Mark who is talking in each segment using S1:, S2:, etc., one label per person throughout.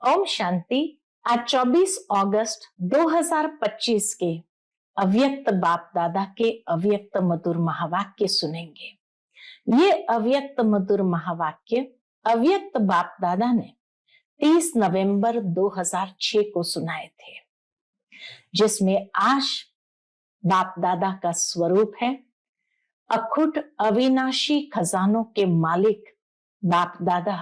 S1: ओम शांति। आज 24 अगस्त 2025 के अव्यक्त बाप दादा के अव्यक्त मधुर महावाक्य सुनेंगे। ये अव्यक्त मधुर महावाक्य अव्यक्त बाप दादा ने 30 नवंबर 2006 को सुनाए थे, जिसमें आज बाप दादा का स्वरूप है अखुट अविनाशी खजानों के मालिक बाप दादा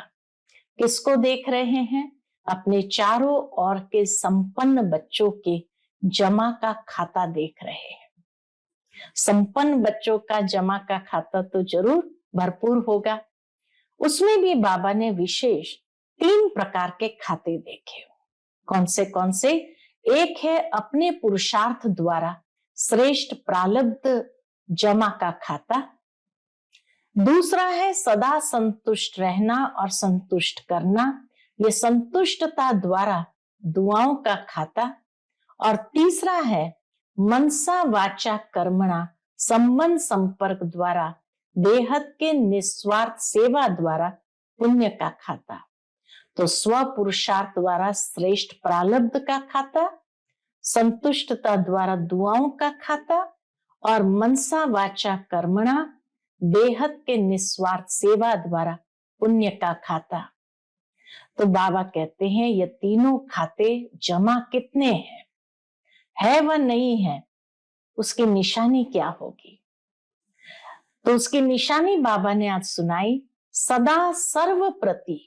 S1: किसको देख रहे हैं? अपने चारों ओर के संपन्न बच्चों के जमा का खाता देख रहे हैं। संपन्न बच्चों का जमा का खाता तो जरूर भरपूर होगा। उसमें भी बाबा ने विशेष 3 प्रकार के खाते देखे। कौन से? एक है अपने पुरुषार्थ द्वारा श्रेष्ठ प्रारब्ध जमा का खाता। दूसरा है सदा संतुष्ट रहना और संतुष्ट करना, ये संतुष्टता द्वारा दुआओं का खाता। और तीसरा है मनसा वाचा कर्मणा संबंध संपर्क द्वारा बेहद के निस्वार्थ सेवा द्वारा पुण्य का खाता। तो स्व पुरुषार्थ द्वारा श्रेष्ठ प्रारब्ध का खाता, संतुष्टता द्वारा दुआओं का खाता और मनसा वाचा कर्मणा बेहद के निस्वार्थ सेवा द्वारा पुण्य का खाता। तो बाबा कहते हैं ये तीनों खाते जमा कितने हैं, है व नहीं है, उसकी निशानी क्या होगी? तो उसकी निशानी बाबा ने आज सुनाई। सदा सर्व प्रति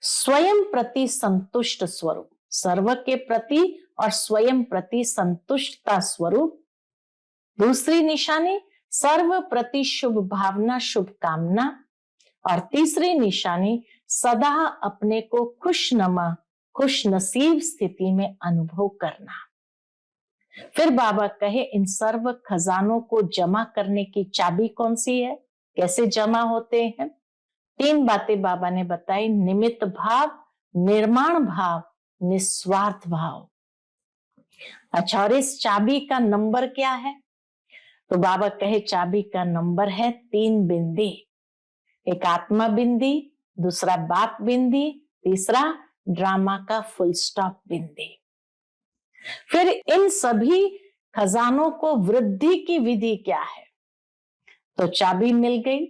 S1: स्वयं प्रति संतुष्ट स्वरूप, सर्व के प्रति और स्वयं प्रति संतुष्टता स्वरूप। दूसरी निशानी सर्व प्रति शुभ भावना शुभ कामना। और तीसरी निशानी सदा अपने को खुशनुमा खुश नसीब स्थिति में अनुभव करना। फिर बाबा कहे इन सर्व खजानों को जमा करने की चाबी कौन सी है, कैसे जमा होते हैं? 3 बातें बाबा ने बताई। निमित्त भाव, निर्माण भाव, निस्वार्थ भाव। अच्छा, और इस चाबी का नंबर क्या है? तो बाबा कहे चाबी का नंबर है 3 बिंदी। एक आत्मा बिंदी, दूसरा बाप बिंदी, तीसरा ड्रामा का फुल स्टॉप बिंदी। फिर इन सभी खजानों को वृद्धि की विधि क्या है? तो चाबी मिल गई।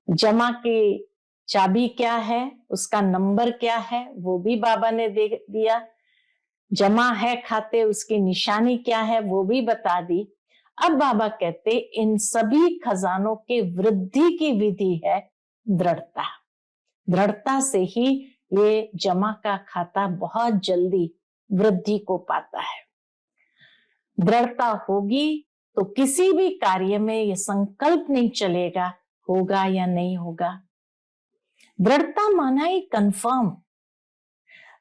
S1: जमा की चाबी क्या है, उसका नंबर क्या है, वो भी बाबा ने दे दिया। जमा है खाते, उसकी निशानी क्या है, वो भी बता दी। अब बाबा कहते इन सभी खजानों के वृद्धि की विधि है दृढ़ता। दृढ़ता से ही ये जमा का खाता बहुत जल्दी वृद्धि को पाता है। दृढ़ता होगी तो किसी भी कार्य में ये संकल्प नहीं चलेगा होगा या नहीं होगा। दृढ़ता माना ही कंफर्म,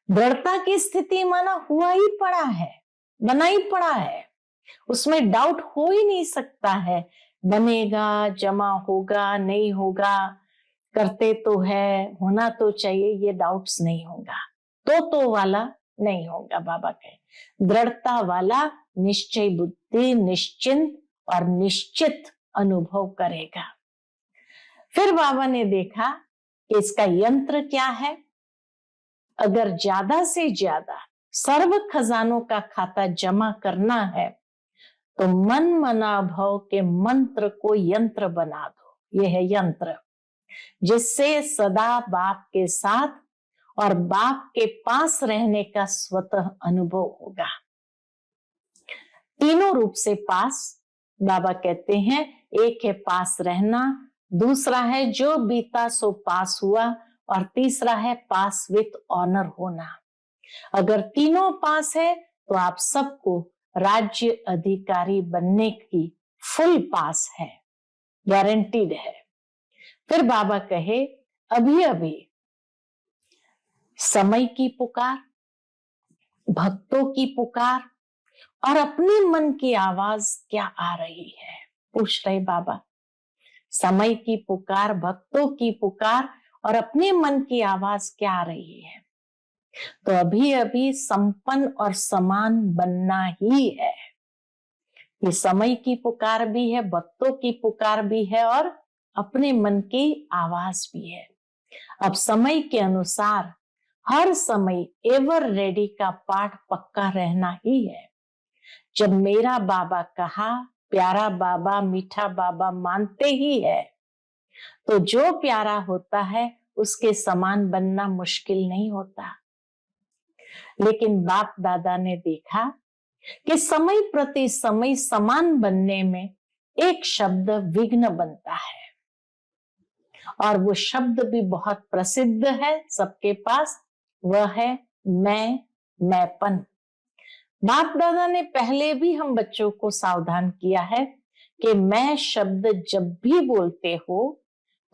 S1: दृढ़ता की स्थिति माना हुआ ही पड़ा है, बना ही पड़ा है, उसमें डाउट हो ही नहीं सकता है। बनेगा, जमा होगा, नहीं होगा, करते तो है, होना तो चाहिए, ये डाउट्स नहीं होगा। तो वाला नहीं होगा। बाबा कहे दृढ़ता वाला निश्चय बुद्धि निश्चिंत और निश्चित अनुभव करेगा। फिर बाबा ने देखा कि इसका यंत्र क्या है। अगर ज्यादा से ज्यादा सर्व खजानों का खाता जमा करना है तो मन मना भव के मंत्र को यंत्र बना दो। यह है यंत्र, जिससे सदा बाप के साथ और बाप के पास रहने का स्वतः अनुभव होगा। तीनों रूप से पास बाबा कहते हैं। एक है पास रहना, दूसरा है जो बीता सो पास हुआ, और तीसरा है पास विथ ऑनर होना। अगर तीनों पास है तो आप सबको राज्य अधिकारी बनने की फुल पास है, गारंटीड है। फिर बाबा कहे अभी अभी समय की पुकार, भक्तों की पुकार और अपने मन की आवाज क्या आ रही है, पूछ रहे बाबा। समय की पुकार, भक्तों की पुकार और अपने मन की आवाज क्या आ रही है? तो अभी अभी संपन्न और समान बनना ही है। ये समय की पुकार भी है, भक्तों की पुकार भी है और अपने मन की आवाज भी है। अब समय के अनुसार हर समय एवर रेडी का पाठ पक्का रहना ही है। जब मेरा बाबा कहा, प्यारा बाबा मीठा बाबा मानते ही है, तो जो प्यारा होता है उसके समान बनना मुश्किल नहीं होता। लेकिन बाप दादा ने देखा कि समय प्रति समय समान बनने में एक शब्द विघ्न बनता है, और वो शब्द भी बहुत प्रसिद्ध है सबके पास, वह है मैंपन। बाप दादा ने पहले भी हम बच्चों को सावधान किया है कि मैं शब्द जब भी बोलते हो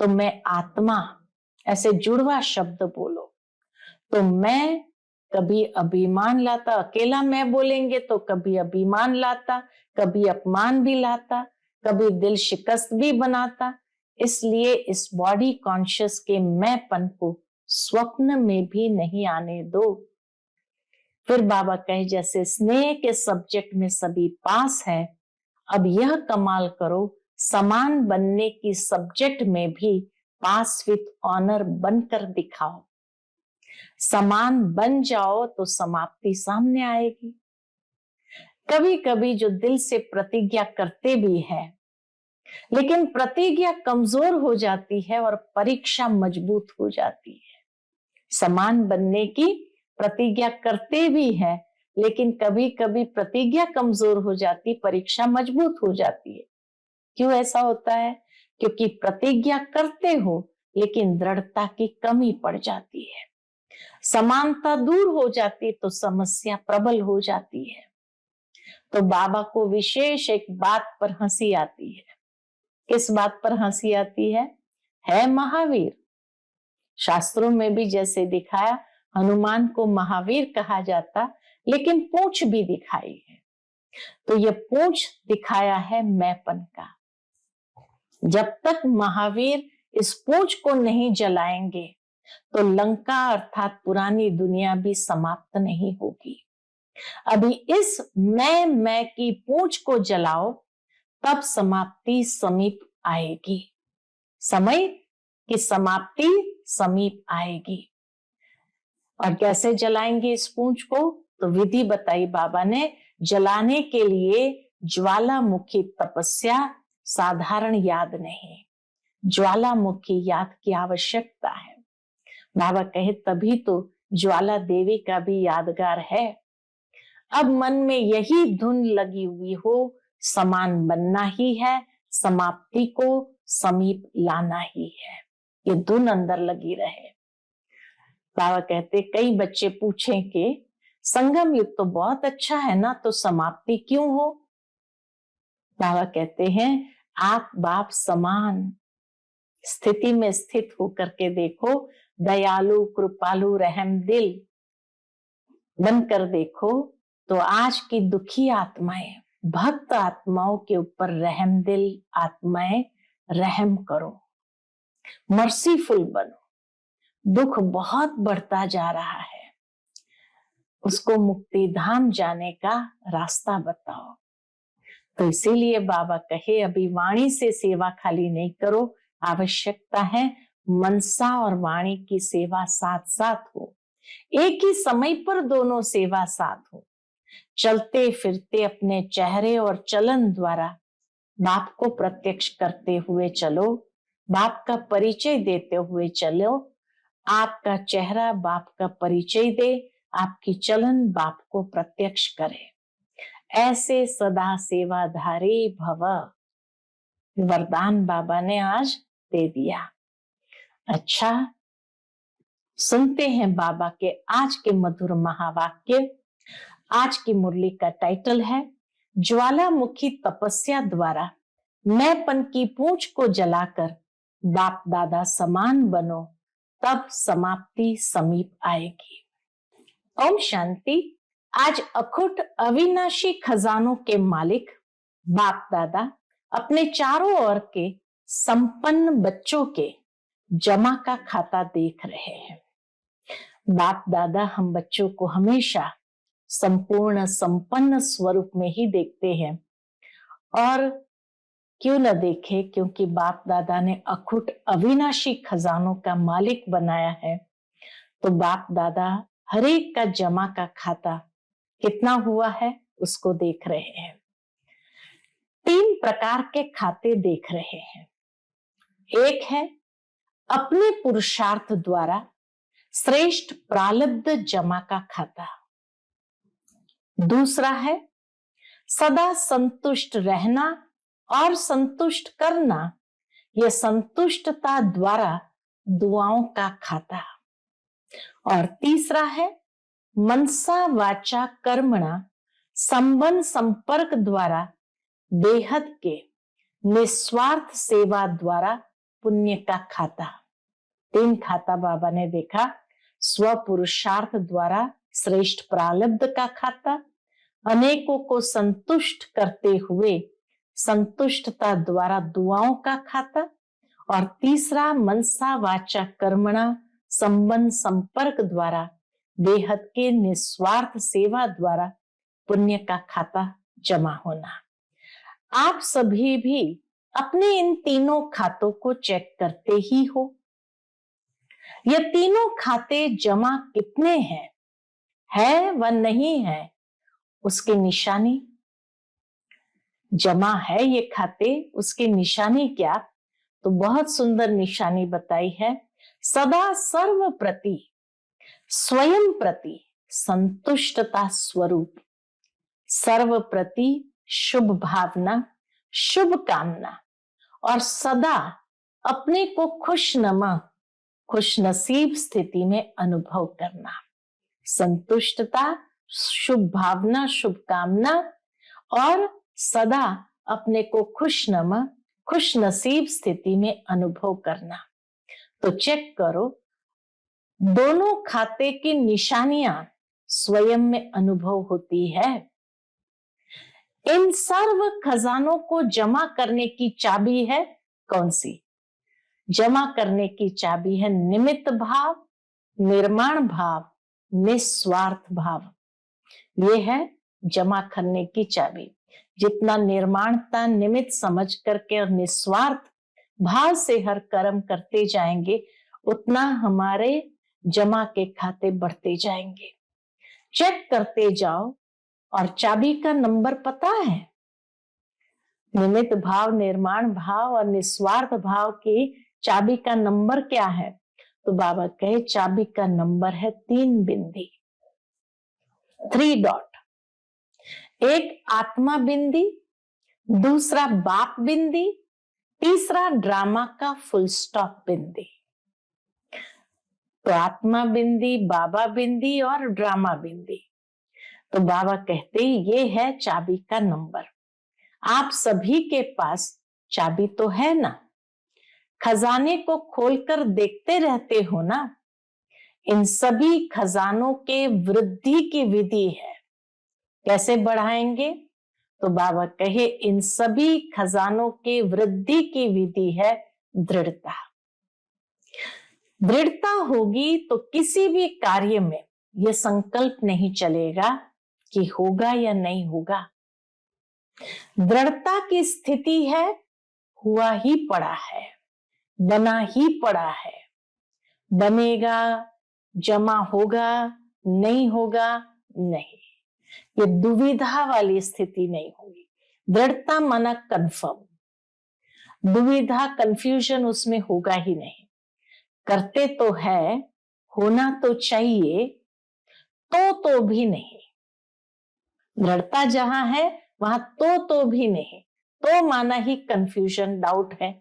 S1: तो मैं आत्मा, ऐसे जुड़वा शब्द बोलो। तो मैं कभी अभिमान लाता, अकेला मैं बोलेंगे तो कभी अभिमान लाता, कभी अपमान भी लाता, कभी दिल शिकस्त भी बनाता। इसलिए इस बॉडी कॉन्शियस के मैंपन को स्वप्न में भी नहीं आने दो। फिर बाबा कहे, जैसे स्नेह के सब्जेक्ट में सभी पास है, अब यह कमाल करो, समान बनने की सब्जेक्ट में भी पास विथ ऑनर बनकर दिखाओ। समान बन जाओ तो समाप्ति सामने आएगी। कभी कभी जो दिल से प्रतिज्ञा करते भी है, लेकिन प्रतिज्ञा कमजोर हो जाती है और परीक्षा मजबूत हो जाती है। समान बनने की प्रतिज्ञा करते भी है, लेकिन कभी कभी प्रतिज्ञा कमजोर हो जाती, परीक्षा मजबूत हो जाती है। क्यों ऐसा होता है? क्योंकि प्रतिज्ञा करते हो लेकिन दृढ़ता की कमी पड़ जाती है। समानता दूर हो जाती तो समस्या प्रबल हो जाती है। तो बाबा को विशेष एक बात पर हंसी आती है। किस बात पर हंसी आती है महावीर। शास्त्रों में भी जैसे दिखाया, हनुमान को महावीर कहा जाता, लेकिन पूंछ भी दिखाई है। तो ये पूंछ दिखाया है मैंपन का। जब तक महावीर इस पूंछ को नहीं जलाएंगे तो लंका अर्थात पुरानी दुनिया भी समाप्त नहीं होगी। अभी इस मैं की पूंछ को जलाओ, तब समाप्ति समीप आएगी। समय की समाप्ति समीप आएगी। और कैसे जलाएंगे इस पूंछ को? तो विधि बताई बाबा ने। जलाने के लिए ज्वालामुखी तपस्या साधारण याद नहीं, ज्वालामुखी याद की आवश्यकता है। बाबा कहे तभी तो ज्वाला देवी का भी यादगार है। अब मन में यही धुन लगी हुई हो, समान बनना ही है, समाप्ति को समीप लाना ही है, ये धुन अंदर लगी रहे। बाबा कहते, कई बच्चे पूछें कि संगम युग तो बहुत अच्छा है ना, तो समाप्ति क्यों हो? बाबा कहते हैं, आप बाप समान स्थिति में स्थित होकर के देखो, दयालु कृपालु रहम दिल बनकर देखो, तो आज की दुखी आत्माएं, भक्त आत्माओं के ऊपर रहम दिल आत्माएं रहम करो, मर्सीफुल बनो। दुख बहुत बढ़ता जा रहा है, उसको मुक्ति धाम जाने का रास्ता बताओ। तो इसीलिए बाबा कहे, अभी वाणी से सेवा खाली नहीं करो, आवश्यकता है मनसा और वाणी की सेवा साथ साथ हो, एक ही समय पर दोनों सेवा साथ हो। चलते फिरते अपने चेहरे और चलन द्वारा बाप को प्रत्यक्ष करते हुए चलो, बाप का परिचय देते हुए चलो। आपका चेहरा बाप का परिचय दे, आपकी चलन बाप को प्रत्यक्ष करे। ऐसे सदा सेवाधारी भव, वरदान बाबा ने आज दे दिया। अच्छा, सुनते हैं बाबा के आज के मधुर महावाक्य। आज की मुरली का टाइटल है, ज्वालामुखी तपस्या द्वारा मैंपन की पूंछ को जलाकर बाप दादा समान बनो, तब समाप्ति समीप आएगी। ओम शांति। आज अखुट अविनाशी खजानों के मालिक बाप दादा अपने चारों ओर के संपन्न बच्चों के जमा का खाता देख रहे हैं। बाप दादा हम बच्चों को हमेशा संपूर्ण संपन्न स्वरूप में ही देखते हैं, और क्यों न देखे, क्योंकि बाप दादा ने अखुट अविनाशी खजानों का मालिक बनाया है। तो बाप दादा हर एक का जमा का खाता कितना हुआ है उसको देख रहे हैं। 3 प्रकार के खाते देख रहे हैं। एक है अपने पुरुषार्थ द्वारा श्रेष्ठ प्रारब्ध जमा का खाता। दूसरा है सदा संतुष्ट रहना और संतुष्ट करना, यह संतुष्टता द्वारा दुआओं का खाता। और तीसरा है मनसा वाचा कर्मणा संबंध संपर्क द्वारा बेहद के निस्वार्थ सेवा द्वारा पुण्य का खाता। 3 खाता बाबा ने देखा। स्व पुरुषार्थ द्वारा श्रेष्ठ प्रारब्ध का खाता, अनेकों को संतुष्ट करते हुए संतुष्टता द्वारा दुआओं का खाता, और तीसरा मनसा वाचा कर्मणा संबंध संपर्क द्वारा बेहद के निस्वार्थ सेवा द्वारा पुण्य का खाता जमा होना। आप सभी भी अपने इन तीनों खातों को चेक करते ही हो। ये तीनों खाते जमा कितने हैं, है व नहीं है, उसकी निशानी। जमा है ये खाते, उसकी निशानी क्या? तो बहुत सुंदर निशानी बताई है। सदा सर्व प्रति स्वयं प्रति संतुष्टता स्वरूप, सर्व प्रति शुभ भावना, शुभ कामना, और सदा अपने को खुशनुमा खुश नसीब स्थिति में अनुभव करना। संतुष्टता, शुभ भावना, शुभ कामना, और सदा अपने को खुशनुमा खुश नसीब स्थिति में अनुभव करना। तो चेक करो, दोनों खाते की निशानियां स्वयं में अनुभव होती है। इन सर्व खजानों को जमा करने की चाबी है कौन सी? जमा करने की चाबी है निमित्त भाव, निर्माण भाव, निस्वार्थ भाव। ये है जमा करने की चाबी। जितना निर्माणता निमित्त समझ करके और निस्वार्थ भाव से हर कर्म करते जाएंगे, उतना हमारे जमा के खाते बढ़ते जाएंगे। चेक करते जाओ, और चाबी का नंबर पता है? निमित्त भाव, निर्माण भाव और निस्वार्थ भाव की चाबी का नंबर क्या है? तो बाबा कहे चाबी का नंबर है 3 बिंदी, 3 डॉट। एक आत्मा बिंदी, दूसरा बाप बिंदी, तीसरा ड्रामा का फुल स्टॉप बिंदी। तो आत्मा बिंदी, बाबा बिंदी और ड्रामा बिंदी। तो बाबा कहते ये है चाबी का नंबर। आप सभी के पास चाबी तो है ना? खजाने को खोलकर देखते रहते हो ना? इन सभी खजानों के वृद्धि की विधि है। कैसे बढ़ाएंगे? तो बाबा कहे इन सभी खजानों के वृद्धि की विधि है दृढ़ता। दृढ़ता होगी तो किसी भी कार्य में यह संकल्प नहीं चलेगा कि होगा या नहीं होगा। दृढ़ता की स्थिति है हुआ ही पड़ा है, बना ही पड़ा है, बनेगा, जमा होगा, नहीं होगा, नहीं। ये दुविधा वाली स्थिति नहीं होगी। दृढ़ता माना कंफर्म, दुविधा कंफ्यूजन उसमें होगा ही नहीं। करते तो है, होना तो चाहिए, तो भी नहीं। दृढ़ता जहां है वहां तो भी नहीं। तो माना ही कंफ्यूजन, डाउट है।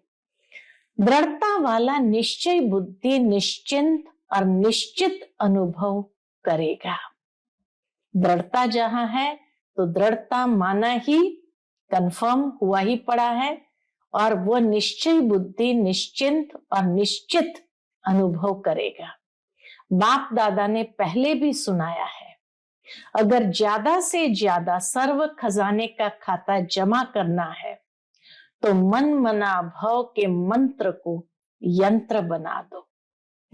S1: दृढ़ता वाला निश्चय बुद्धि निश्चिंत और निश्चित अनुभव करेगा। दृढ़ता जहां है तो दृढ़ता माना ही कंफर्म हुआ ही पड़ा है, और वह निश्चय बुद्धि निश्चिंत और निश्चित अनुभव करेगा। बाप दादा ने पहले भी सुनाया है, अगर ज्यादा से ज्यादा सर्व खजाने का खाता जमा करना है तो मन मना भव के मंत्र को यंत्र बना दो।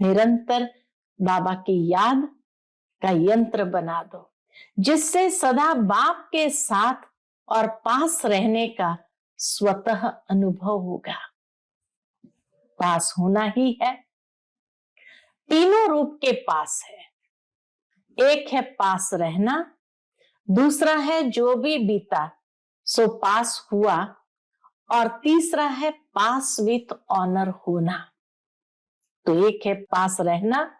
S1: निरंतर बाबा की याद का यंत्र बना दो, जिससे सदा बाप के साथ और पास रहने का स्वतः अनुभव होगा। पास होना ही है। तीनों रूप के पास है। एक है पास रहना, दूसरा है जो भी बीता सो पास हुआ, और तीसरा है पास विथ ऑनर होना। तो एक है पास रहना,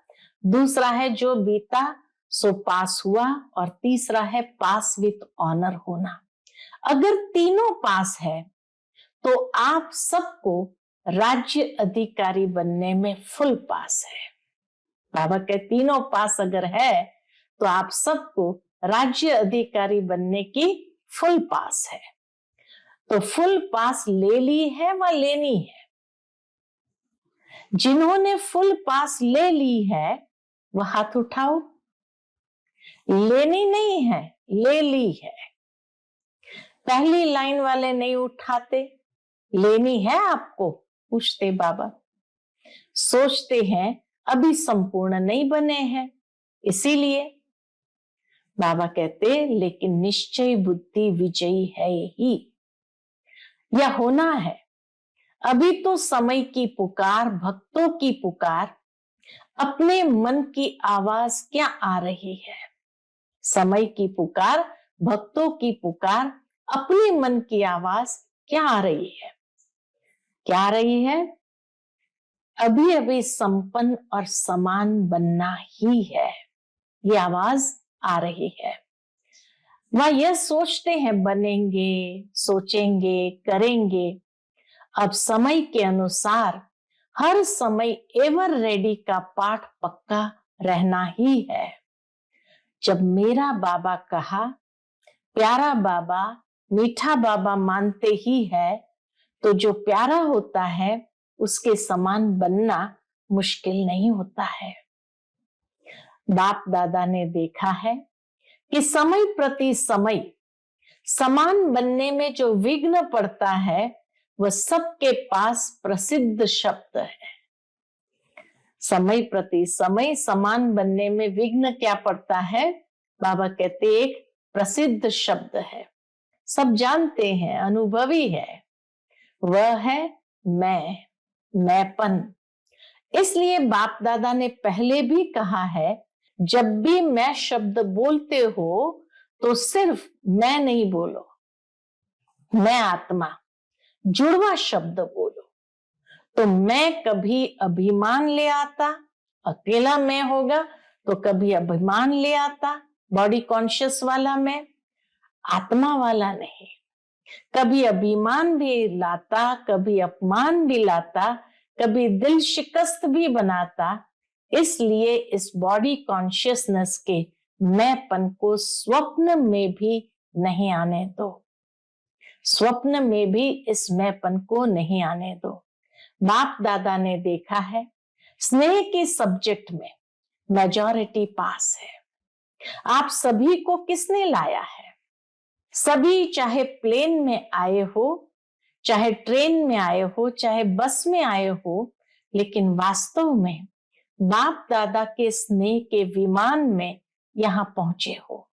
S1: दूसरा है जो बीता सो पास हुआ, और तीसरा है पास विथ ऑनर होना। अगर तीनों पास है तो आप सबको राज्य अधिकारी बनने में फुल पास है। बाबा के तीनों पास अगर है तो आप सबको राज्य अधिकारी बनने की फुल पास है। तो फुल पास ले ली है व लेनी है। जिन्होंने फुल पास ले ली है वह हाथ उठाओ। लेनी नहीं है, ले ली है। पहली लाइन वाले नहीं उठाते। लेनी है आपको, पूछते बाबा। सोचते हैं अभी संपूर्ण नहीं बने हैं इसीलिए। बाबा कहते लेकिन निश्चय बुद्धि विजयी है ही, यह होना है। अभी तो समय की पुकार, भक्तों की पुकार, अपने मन की आवाज क्या आ रही है। समय की पुकार, भक्तों की पुकार, अपने मन की आवाज क्या आ रही है। क्या आ रही है? अभी अभी संपन्न और समान बनना ही है, ये आवाज आ रही है। वह यह सोचते हैं बनेंगे, सोचेंगे, करेंगे। अब समय के अनुसार हर समय एवर रेडी का पाठ पक्का रहना ही है। जब मेरा बाबा कहा, प्यारा बाबा, मीठा बाबा मानते ही है, तो जो प्यारा होता है उसके समान बनना मुश्किल नहीं होता है। बाप दादा ने देखा है कि समय प्रति समय समान बनने में जो विघ्न पड़ता है वह सबके पास प्रसिद्ध शब्द है। समय प्रति समय समान बनने में विघ्न क्या पड़ता है? बाबा कहते एक प्रसिद्ध शब्द है, सब जानते हैं, अनुभवी है। वह है मैंपन। इसलिए बाप दादा ने पहले भी कहा है, जब भी मैं शब्द बोलते हो तो सिर्फ मैं नहीं बोलो, मैं आत्मा, जुड़वा शब्द बोलो। तो मैं कभी अभिमान ले आता, अकेला मैं होगा तो कभी अभिमान ले आता, बॉडी कॉन्शियस वाला मैं, आत्मा वाला नहीं। कभी अभिमान भी लाता, कभी अपमान भी लाता, कभी दिल शिकस्त भी बनाता। इसलिए इस बॉडी कॉन्शियसनेस के मैंपन को स्वप्न में भी नहीं आने दो। स्वप्न में भी इस मैंपन को नहीं आने दो। बाप दादा ने देखा है स्नेह के सब्जेक्ट में मेजॉरिटी पास है। आप सभी को किसने लाया है? सभी चाहे प्लेन में आए हो, चाहे ट्रेन में आए हो, चाहे बस में आए हो, लेकिन वास्तव में बाप दादा के स्नेह के विमान में यहां पहुंचे हो।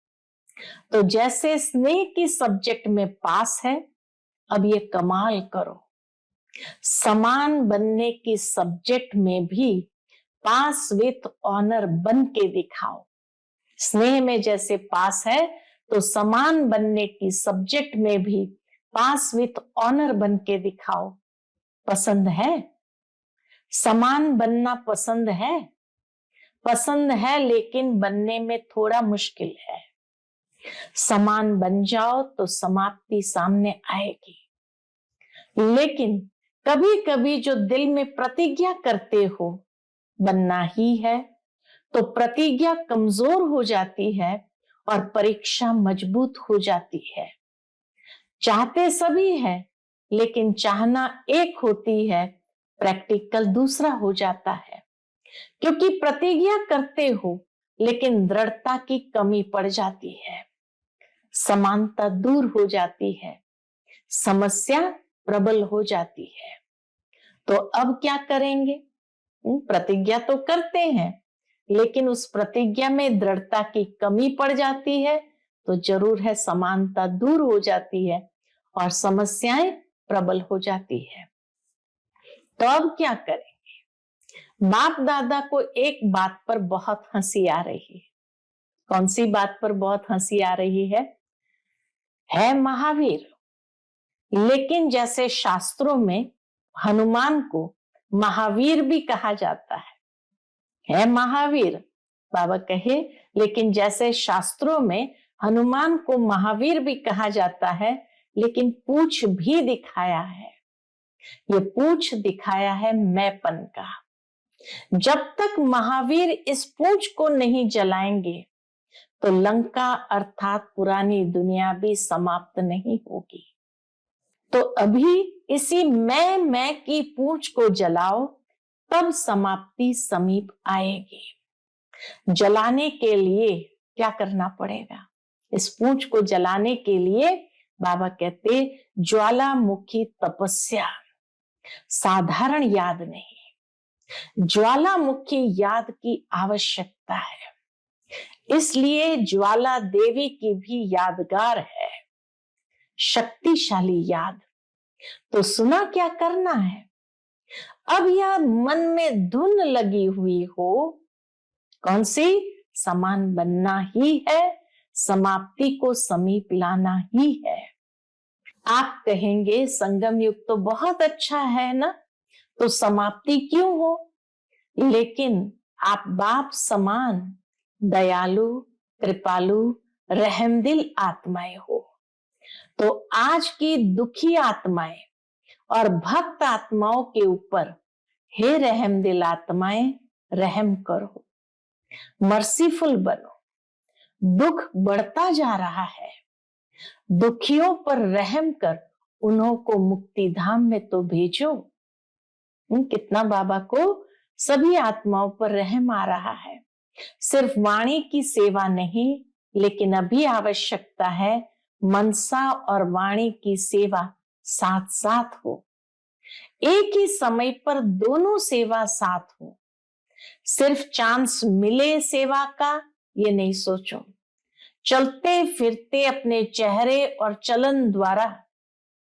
S1: तो जैसे स्नेह की सब्जेक्ट में पास है, अब ये कमाल करो, समान बनने की सब्जेक्ट में भी पास विथ ऑनर बन के दिखाओ। स्नेह में जैसे पास है तो समान बनने की सब्जेक्ट में भी पास विथ ऑनर बन के दिखाओ। पसंद है? समान बनना पसंद है? पसंद है, लेकिन बनने में थोड़ा मुश्किल है। समान बन जाओ तो समाप्ति सामने आएगी। लेकिन कभी कभी जो दिल में प्रतिज्ञा करते हो बनना ही है, तो प्रतिज्ञा कमजोर हो जाती है और परीक्षा मजबूत हो जाती है। चाहते सभी है, लेकिन चाहना एक होती है, प्रैक्टिकल दूसरा हो जाता है। क्योंकि प्रतिज्ञा करते हो लेकिन दृढ़ता की कमी पड़ जाती है, समानता दूर हो जाती है, समस्या प्रबल हो जाती है। तो अब क्या करेंगे? प्रतिज्ञा तो करते हैं, लेकिन उस प्रतिज्ञा में दृढ़ता की कमी पड़ जाती है, तो जरूर है समानता दूर हो जाती है और समस्याएं प्रबल हो जाती है। तो अब क्या करेंगे? बाप दादा को एक बात पर बहुत हंसी आ रही है। कौन सी बात पर बहुत हंसी आ रही है महावीर। लेकिन जैसे शास्त्रों में हनुमान को महावीर भी कहा जाता है महावीर। बाबा कहे लेकिन जैसे शास्त्रों में हनुमान को महावीर भी कहा जाता है, लेकिन पूछ भी दिखाया है। ये पूछ दिखाया है मैंपन का। जब तक महावीर इस पूछ को नहीं जलाएंगे तो लंका अर्थात पुरानी दुनिया भी समाप्त नहीं होगी। तो अभी इसी मैं की पूछ को जलाओ, तब समाप्ति समीप आएगी। जलाने के लिए क्या करना पड़ेगा? इस पूछ को जलाने के लिए बाबा कहते ज्वालामुखी तपस्या, साधारण याद नहीं, ज्वालामुखी याद की आवश्यकता है। इसलिए ज्वाला देवी की भी यादगार है, शक्तिशाली याद। तो सुना क्या करना है? अब यह मन में धुन लगी हुई हो, कौन सी? समान बनना ही है, समाप्ति को समीप लाना ही है। आप कहेंगे संगम युग तो बहुत अच्छा है ना, तो समाप्ति क्यों हो? लेकिन आप बाप समान दयालु, कृपालु, रहमदिल आत्माएं हो। तो आज की दुखी आत्माएं और भक्त आत्माओं के ऊपर हे रहमदिल आत्माएं रहम करो, मर्सीफुल बनो। दुख बढ़ता जा रहा है, दुखियों पर रहम कर उन्हों को मुक्ति धाम में तो भेजो। कितना बाबा को सभी आत्माओं पर रहम आ रहा है। सिर्फ वाणी की सेवा नहीं, लेकिन अभी आवश्यकता है मनसा और वाणी की सेवा साथ साथ हो। एक ही समय पर दोनों सेवा साथ हो। सिर्फ चांस मिले सेवा का ये नहीं सोचो। चलते फिरते अपने चेहरे और चलन द्वारा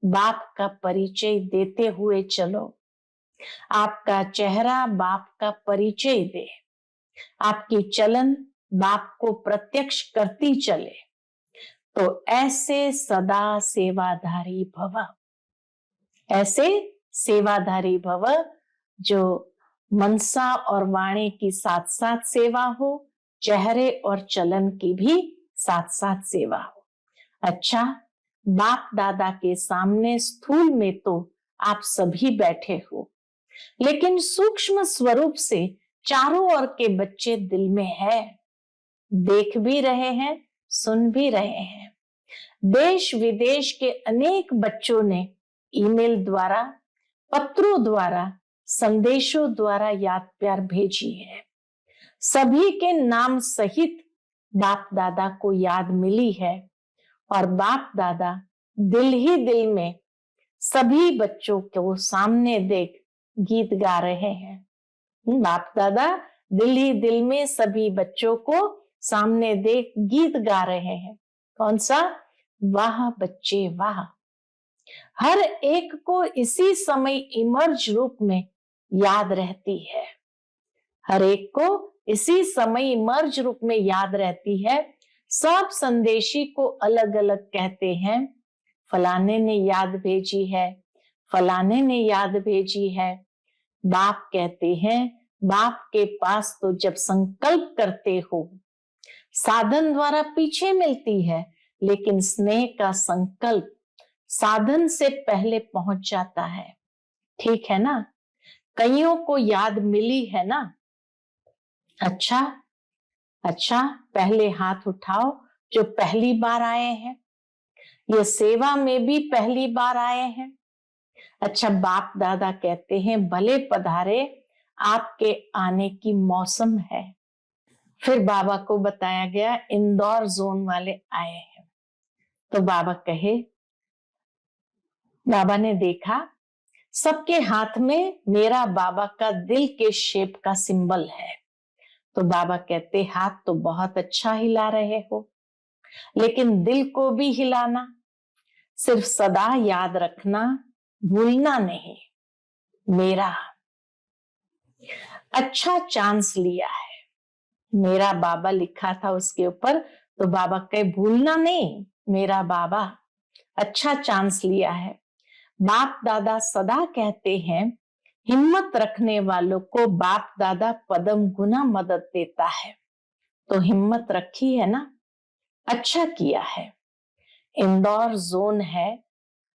S1: बाप का परिचय देते हुए चलो। आपका चेहरा बाप का परिचय दे, आपकी चलन बाप को प्रत्यक्ष करती चले। तो ऐसे सदा सेवाधारी भव, ऐसे सेवाधारी भव जो मनसा और वाणी की साथ साथ सेवा हो, चेहरे और चलन की भी साथ साथ सेवा हो। अच्छा, बाप दादा के सामने स्थूल में तो आप सभी बैठे हो, लेकिन सूक्ष्म स्वरूप से चारों ओर के बच्चे दिल में है, देख भी रहे हैं, सुन भी रहे हैं। देश विदेश के अनेक बच्चों ने ईमेल द्वारा, पत्रों द्वारा, संदेशों द्वारा याद प्यार भेजी है। सभी के नाम सहित बाप दादा को याद मिली है, और बाप दादा दिल ही दिल में सभी बच्चों को सामने देख गीत गा रहे हैं। बाप दादा दिल ही दिल में सभी बच्चों को सामने देख गीत गा रहे हैं। कौन सा? वाह बच्चे वाह। हर एक को इसी समय इमर्ज रूप में याद रहती है, हर एक को इसी समय इमर्ज रूप में याद रहती है। सब संदेशी को अलग अलग कहते हैं, फलाने ने याद भेजी है, फलाने ने याद भेजी है। बाप कहते हैं, बाप के पास तो जब संकल्प करते हो, साधन द्वारा पीछे मिलती है, लेकिन स्नेह का संकल्प साधन से पहले पहुंच जाता है। ठीक है ना? कईयों को याद मिली है ना? अच्छा, पहले हाथ उठाओ जो पहली बार आए हैं, ये सेवा में भी पहली बार आए हैं। अच्छा, बाप दादा कहते हैं भले पधारे, आपके आने की मौसम है। फिर बाबा को बताया गया इंदौर जोन वाले आए हैं। तो बाबा कहे, बाबा ने देखा सबके हाथ में मेरा बाबा का दिल के शेप का सिंबल है। तो बाबा कहते हाथ तो बहुत अच्छा हिला रहे हो, लेकिन दिल को भी हिलाना, सिर्फ सदा याद रखना, भूलना नहीं, मेरा। अच्छा चांस लिया है। मेरा बाबा लिखा था उसके ऊपर, तो बाबा कहे भूलना नहीं, मेरा बाबा अच्छा चांस लिया है। बाप दादा सदा कहते हैं, हिम्मत रखने वालों को बाप दादा पदम गुना मदद देता है। तो हिम्मत रखी है ना, अच्छा किया है। इंदौर जोन है,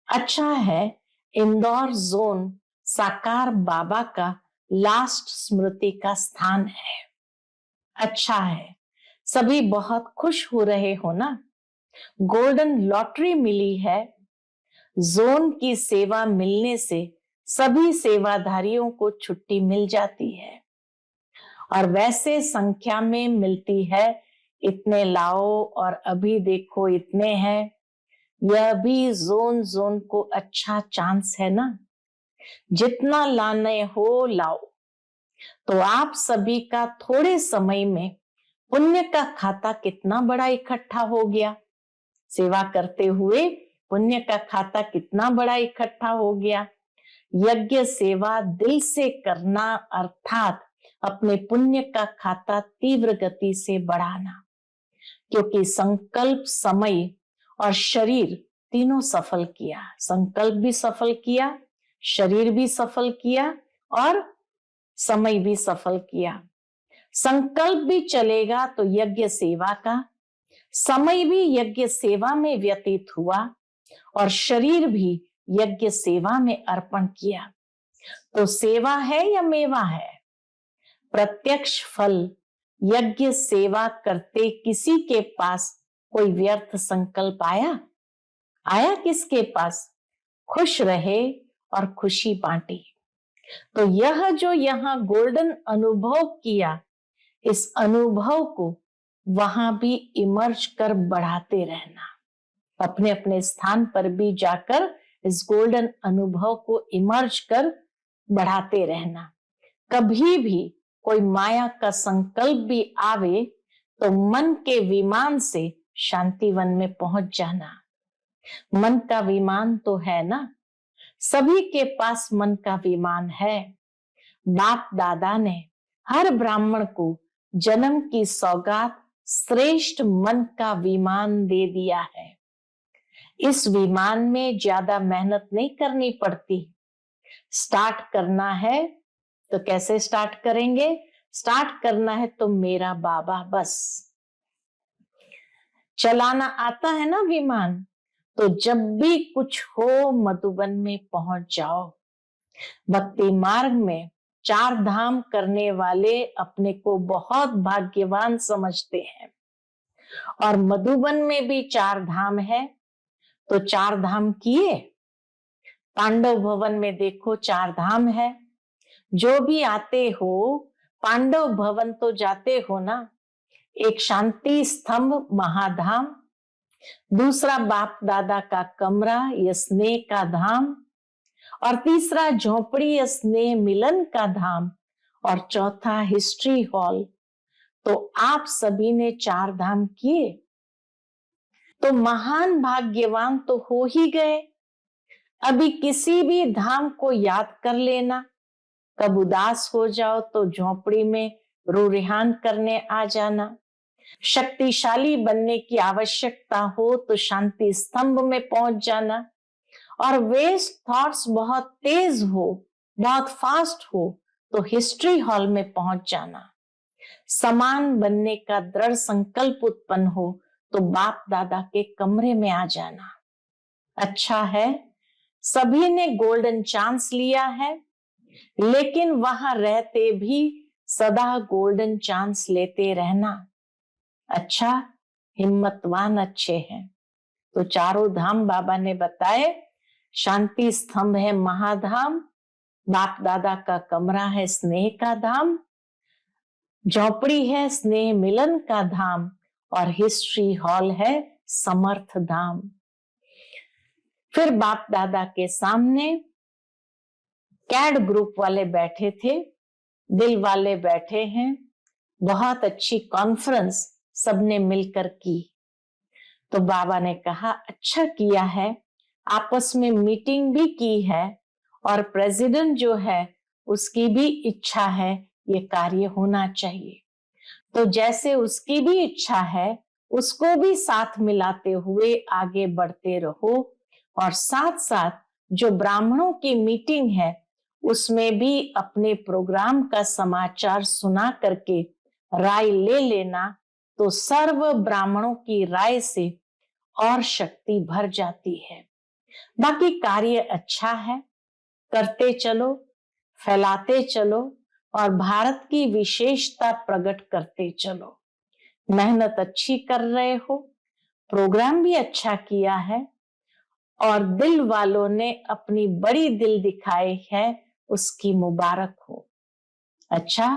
S1: अच्छा है। इंदौर जोन साकार बाबा का लास्ट स्मृति का स्थान है, अच्छा है। सभी बहुत खुश हो रहे हो ना। गोल्डन लॉटरी मिली है। जोन की सेवा मिलने से सभी सेवाधारियों को छुट्टी मिल जाती है, और वैसे संख्या में मिलती है। इतने लाओ और अभी देखो इतने हैं। यह भी जोन जोन को अच्छा चांस है ना। जितना लाने हो लाओ। तो आप सभी का थोड़े समय में पुण्य का खाता कितना बड़ा इकट्ठा हो गया। सेवा करते हुए पुण्य का खाता कितना बड़ा इकट्ठा हो गया। यज्ञ सेवा दिल से करना, अर्थात अपने पुण्य का खाता तीव्र गति से बढ़ाना, क्योंकि संकल्प, समय और शरीर तीनों सफल किया। संकल्प भी सफल किया, शरीर भी सफल किया और समय भी सफल किया। संकल्प भी चलेगा तो यज्ञ सेवा का, समय भी यज्ञ सेवा में व्यतीत हुआ और शरीर भी यज्ञ सेवा में अर्पण किया। तो सेवा है या मेवा है? प्रत्यक्ष फल। यज्ञ सेवा करते किसी के पास कोई व्यर्थ संकल्प आया? आया किसके पास? खुश रहे और खुशी बांटी। तो यह जो यहाँ गोल्डन अनुभव किया, इस अनुभव को वहां भी इमर्ज कर बढ़ाते रहना। अपने अपने स्थान पर भी जाकर इस गोल्डन अनुभव को इमर्ज कर बढ़ाते रहना। कभी भी कोई माया का संकल्प भी आवे तो मन के विमान से शांतिवन में पहुंच जाना। मन का विमान तो है ना, सभी के पास मन का विमान है। बाप दादा ने हर ब्राह्मण को जन्म की सौगात श्रेष्ठ मन का विमान दे दिया है। इस विमान में ज्यादा मेहनत नहीं करनी पड़ती। स्टार्ट करना है तो कैसे स्टार्ट करेंगे? स्टार्ट करना है तो मेरा बाबा, बस चलाना आता है ना विमान, तो जब भी कुछ हो मधुबन में पहुंच जाओ। भक्ति मार्ग में 4 धाम करने वाले अपने को बहुत भाग्यवान समझते हैं, और मधुबन में भी 4 धाम है। तो 4 धाम किए। पांडव भवन में देखो 4 धाम है। जो भी आते हो पांडव भवन तो जाते हो ना। एक शांति स्तंभ महाधाम, दूसरा बाप दादा का कमरा या स्नेह का धाम, और तीसरा झोपड़ी या स्नेह मिलन का धाम, और चौथा हिस्ट्री हॉल। तो आप सभी ने 4 धाम किए, तो महान भाग्यवान तो हो ही गए। अभी किसी भी धाम को याद कर लेना। कब उदास हो जाओ तो झोपड़ी में रो रिहान करने आ जाना। शक्तिशाली बनने की आवश्यकता हो तो शांति स्तंभ में पहुंच जाना। और वेस्ट थॉट्स बहुत तेज हो, बहुत फास्ट हो तो हिस्ट्री हॉल में पहुंच जाना। समान बनने का दृढ़ संकल्प उत्पन्न हो तो बाप दादा के कमरे में आ जाना। अच्छा है, सभी ने गोल्डन चांस लिया है, लेकिन वहां रहते भी सदा गोल्डन चांस लेते रहना। अच्छा, हिम्मतवान अच्छे हैं। तो 4 धाम बाबा ने बताए। शांति स्तंभ है महाधाम, बाप दादा का कमरा है स्नेह का धाम, झोपड़ी है स्नेह मिलन का धाम, और हिस्ट्री हॉल है समर्थ धाम। फिर बाप दादा के सामने कैड ग्रुप वाले बैठे थे, दिल वाले बैठे हैं। बहुत अच्छी कॉन्फ्रेंस सबने मिलकर की। तो बाबा ने कहा, अच्छा किया है, आपस में मीटिंग भी की है, और प्रेसिडेंट जो है उसकी भी इच्छा है ये कार्य होना चाहिए। तो जैसे उसकी भी इच्छा है, उसको भी साथ मिलाते हुए आगे बढ़ते रहो। और साथ साथ जो ब्राह्मणों की मीटिंग है उसमें भी अपने प्रोग्राम का समाचार सुना करके राय ले लेना, तो सर्व ब्राह्मणों की राय से और शक्ति भर जाती है। बाकी कार्य अच्छा है, करते चलो, फैलाते चलो और भारत की विशेषता प्रकट करते चलो। मेहनत अच्छी कर रहे हो, प्रोग्राम भी अच्छा किया है और दिल वालों ने अपनी बड़ी दिल दिखाई है, उसकी मुबारक हो। अच्छा,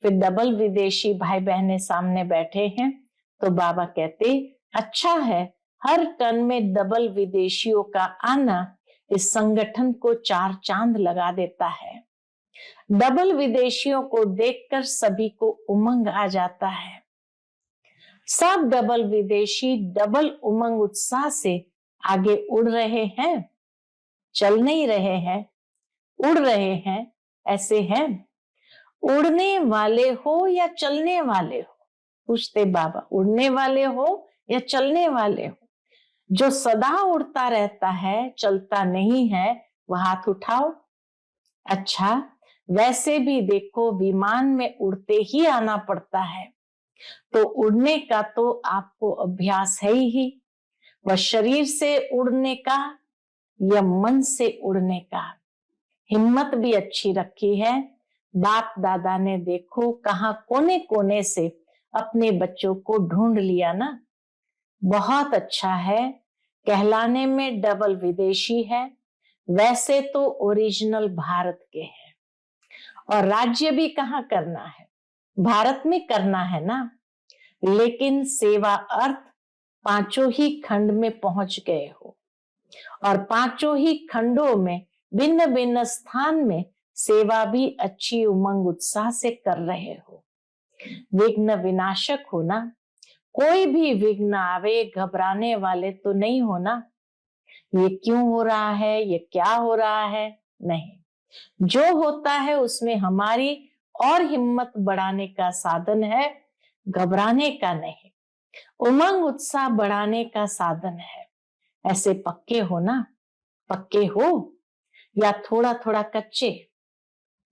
S1: फिर डबल विदेशी भाई बहने सामने बैठे हैं तो बाबा कहते अच्छा है, हर टन में डबल विदेशियों का आना इस संगठन को 4 चांद लगा देता है। डबल विदेशियों को देखकर सभी को उमंग आ जाता है। सब डबल विदेशी डबल उमंग उत्साह से आगे उड़ रहे हैं, चल नहीं रहे हैं, उड़ रहे हैं। ऐसे हैं, उड़ने वाले हो या चलने वाले हो? पूछते बाबा, उड़ने वाले हो या चलने वाले हो? जो सदा उड़ता रहता है, चलता नहीं है, वह हाथ उठाओ। अच्छा, वैसे भी देखो विमान में उड़ते ही आना पड़ता है, तो उड़ने का तो आपको अभ्यास है ही। वह शरीर से उड़ने का या मन से उड़ने का, हिम्मत भी अच्छी रखी है। बाप दादा ने देखो कहाँ कोने कोने से अपने बच्चों को ढूंढ लिया ना। बहुत अच्छा है, कहलाने में डबल विदेशी है, वैसे तो ओरिजिनल भारत के हैं। और राज्य भी कहाँ करना है, भारत में करना है ना। लेकिन सेवा अर्थ पांचों ही खंड में पहुंच गए हो और पांचों ही खंडों में भिन्न भिन्न स्थान में सेवा भी अच्छी उमंग उत्साह से कर रहे हो। विघ्न विनाशक हो ना, कोई भी विघ्न आवे घबराने वाले तो नहीं हो ना। ये क्यों हो रहा है, ये क्या हो रहा है, नहीं। जो होता है उसमें हमारी और हिम्मत बढ़ाने का साधन है, घबराने का नहीं। उमंग उत्साह बढ़ाने का साधन है। ऐसे पक्के हो ना, पक्के हो या थोड़ा थोड़ा कच्चे?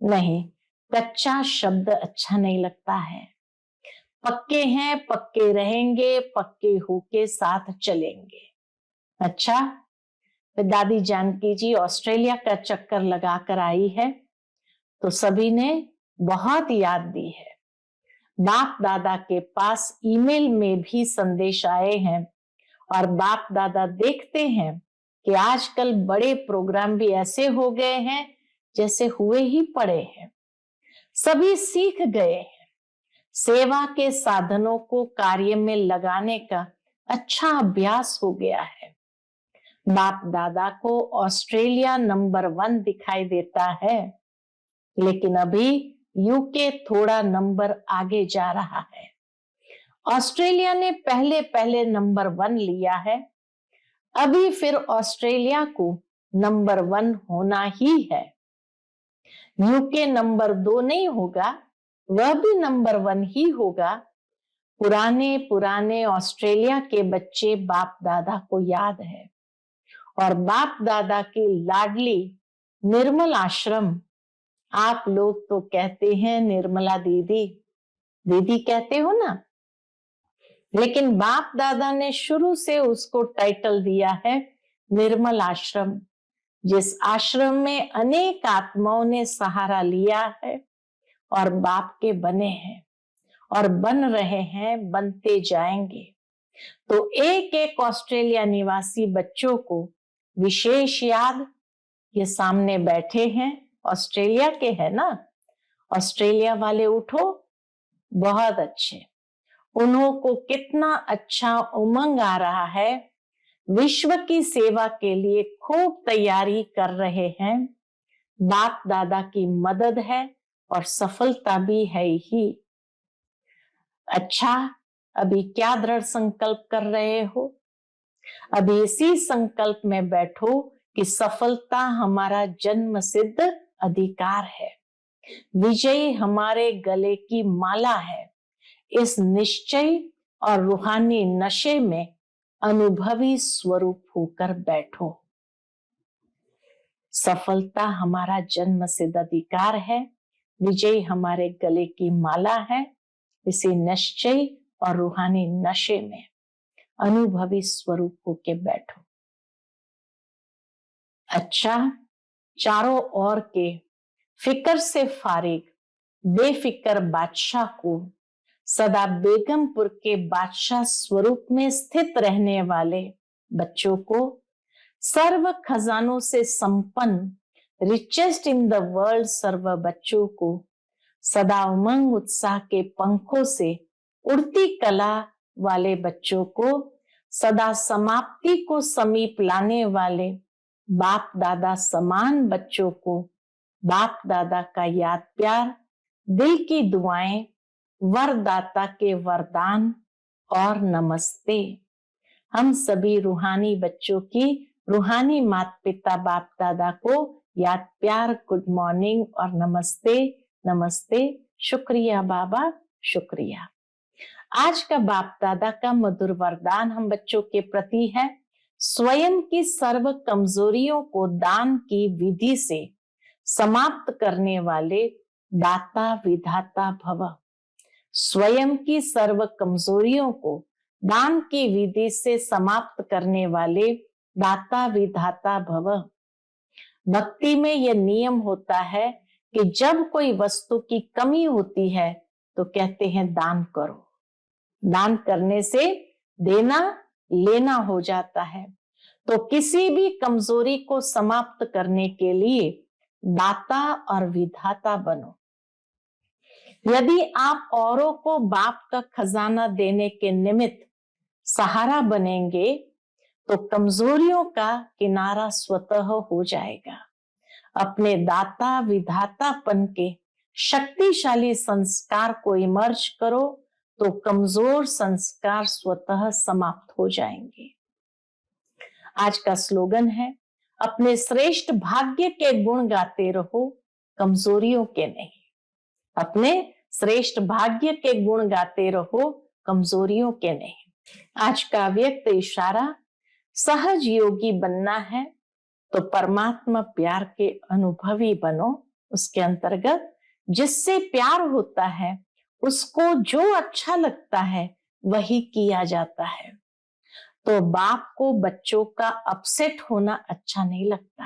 S1: नहीं, कच्चा शब्द अच्छा नहीं लगता है। पक्के हैं, पक्के रहेंगे, पक्के होके साथ चलेंगे। अच्छा, दादी जानकी जी ऑस्ट्रेलिया का चक्कर लगाकर आई है तो सभी ने बहुत याद दी है। बाप दादा के पास ईमेल में भी संदेश आए हैं और बाप दादा देखते हैं कि आजकल बड़े प्रोग्राम भी ऐसे हो गए हैं जैसे हुए ही पड़े हैं। सभी सीख गए हैं, सेवा के साधनों को कार्य में लगाने का अच्छा अभ्यास हो गया है। बाप दादा को ऑस्ट्रेलिया नंबर 1 दिखाई देता है, लेकिन अभी यूके थोड़ा नंबर आगे जा रहा है। ऑस्ट्रेलिया ने पहले पहले नंबर 1 लिया है, अभी फिर ऑस्ट्रेलिया को नंबर 1 होना ही है। यूके नंबर 2 नहीं होगा, वह भी नंबर 1 ही होगा। पुराने पुराने ऑस्ट्रेलिया के बच्चे बाप दादा को याद है और बाप दादा की लाडली निर्मल आश्रम, आप लोग तो कहते हैं निर्मला दीदी, दीदी कहते हो ना, लेकिन बाप दादा ने शुरू से उसको टाइटल दिया है निर्मल आश्रम, जिस आश्रम में अनेक आत्माओं ने सहारा लिया है और बाप के बने हैं और बन रहे हैं, बनते जाएंगे। तो एक एक ऑस्ट्रेलिया निवासी बच्चों को विशेष याद, ये सामने बैठे हैं, ऑस्ट्रेलिया के हैं ना। ऑस्ट्रेलिया वाले उठो, बहुत अच्छे। उन्हों को कितना अच्छा उमंग आ रहा है, विश्व की सेवा के लिए खूब तैयारी कर रहे हैं। बाप दादा की मदद है और सफलता भी है ही। अच्छा, अभी क्या दृढ़ संकल्प कर रहे हो? अभी इसी संकल्प में बैठो कि सफलता हमारा जन्म सिद्ध अधिकार है। विजय हमारे गले की माला है। इस निश्चय और रूहानी नशे में अनुभवी स्वरूप होकर बैठो। सफलता हमारा जन्म सिद्ध अधिकार है। विजय हमारे गले की माला है। इसी निश्चय और रूहानी नशे में अनुभवी स्वरूप होके बैठो। अच्छा, चारों ओर के फिक्र से फारिग बेफिक्र बादशाह को सदा बेगमपुर के बादशाह स्वरूप में स्थित रहने वाले बच्चों को सर्व खजानों से संपन्न रिचेस्ट इन द वर्ल्ड सर्व बच्चों को सदा उमंग उत्साह के पंखों से उड़ती कला वाले बच्चों को सदा समाप्ति को समीप लाने वाले बाप दादा समान बच्चों को बाप दादा का याद प्यार, दिल की दुआएं, वरदाता के वरदान और नमस्ते। हम सभी रूहानी बच्चों की रूहानी माता पिता बाप दादा को याद प्यार, गुड मॉर्निंग और नमस्ते। नमस्ते, शुक्रिया बाबा, शुक्रिया। आज का बाप दादा का मधुर वरदान हम बच्चों के प्रति है, स्वयं की सर्व कमजोरियों को दान की विधि से समाप्त करने वाले दाता विधाता भव। स्वयं की सर्व कमजोरियों को दान की विधि से समाप्त करने वाले दाता विधाता भव। भक्ति में यह नियम होता है कि जब कोई वस्तु की कमी होती है तो कहते हैं दान करो। दान करने से देना लेना हो जाता है। तो किसी भी कमजोरी को समाप्त करने के लिए दाता और विधाता बनो। यदि आप औरों को बाप का खजाना देने के निमित्त सहारा बनेंगे तो कमजोरियों का किनारा स्वतः हो जाएगा। अपने दाता विधातापन के शक्तिशाली संस्कार को इमर्ज करो तो कमजोर संस्कार स्वतः समाप्त हो जाएंगे। आज का स्लोगन है, अपने श्रेष्ठ भाग्य के गुण गाते रहो, कमजोरियों के नहीं। अपने श्रेष्ठ भाग्य के गुण गाते रहो, कमजोरियों के नहीं। आज का व्यक्त इशारा, सहज योगी बनना है तो परमात्मा प्यार के अनुभवी बनो। उसके अंतर्गत जिससे प्यार होता है उसको जो अच्छा लगता है वही किया जाता है। तो बाप को बच्चों का अपसेट होना अच्छा नहीं लगता,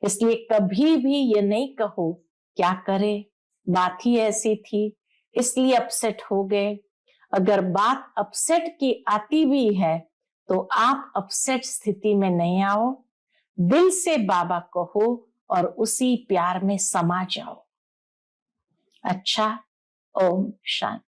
S1: इसलिए कभी भी ये नहीं कहो क्या करे, बात ही ऐसी थी इसलिए अपसेट हो गए। अगर बात अपसेट की आती भी है तो आप अपसेट स्थिति में नहीं आओ, दिल से बाबा कहो और उसी प्यार में समा जाओ। अच्छा, ओम शांति।